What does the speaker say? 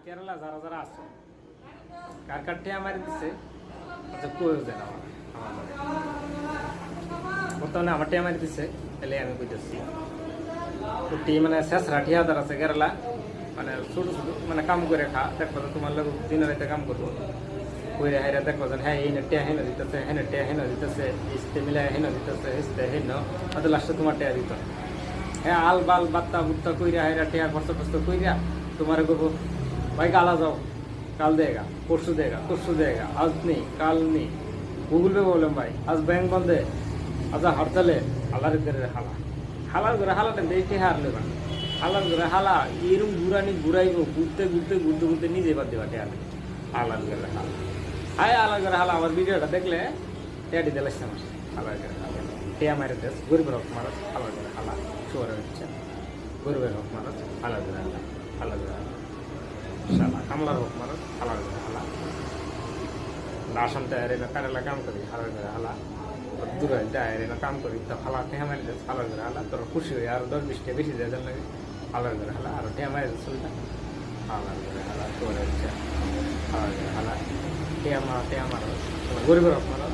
কেরালা যারা যারা আসছো কার কার টিয়া মারি দিচ্ছে আচ্ছা কই দেন বর্তমানে আমার টিয়া মারি দিচ্ছে তাহলে আমি কইতেছি তো টি মানে শেষরা ঠিয়াদার আছে কেরালা মানে ছোট ছোট মানে কাম করে খা দেখবো তোমার লোক দিন রাতে কাম করবো কইরে হাইরা দেখবো হ্যাঁ এই টিয়া হেন দিতেছে হেন টিয়া হেন দিতেছে ইস্তে মিলায় হেন দিতেছে ইস্তে হেন হয়তো লাস্টে তোমার টিয়া দিত হ্যাঁ আল বাল বাত্তা বুত্তা কইরা হাইরা টিয়া খরচ খরচ কইরা তোমার গো ভাই কালা যাও কাল देगा परसों देगा आज नहीं काल नहीं गूगल पे बोलें भाई आज बैंक बंद है आज हड़ताले हालार करे हालाटा देखे हार ले हालार करे हाला एरम घुरानी घुराइब घुरते घुरते घुरते घुरते निजे बाद देवा टेया हालार करे हाला हाय हालार करे हाला आमार भिडियोटा देखले टेया दिते लागছে আমার हालार करे हाला टेया मारे देस गरीबेर हक मारत हालार करे हाला शोरे হচ্ছে गरीबेर हक मारत हालार करे हाला শালা কামলার হোক মারো হালার করে হালা আসাম টায়ারে না কারেলা কাম করি হালার করে হালা দূরে টায়ারে না কাম করি তো হালা টেহা মারি দেয় হালার করে হালা তোর খুশি হয়ে আর 10-20 টাকা বেশি দেয় লাগে হালার করে হালা আর টেহা মারি চলতা হালার করে হালা তোর হচ্ছে হালার করে হালা টেহা মারো গরিবের হোক মারো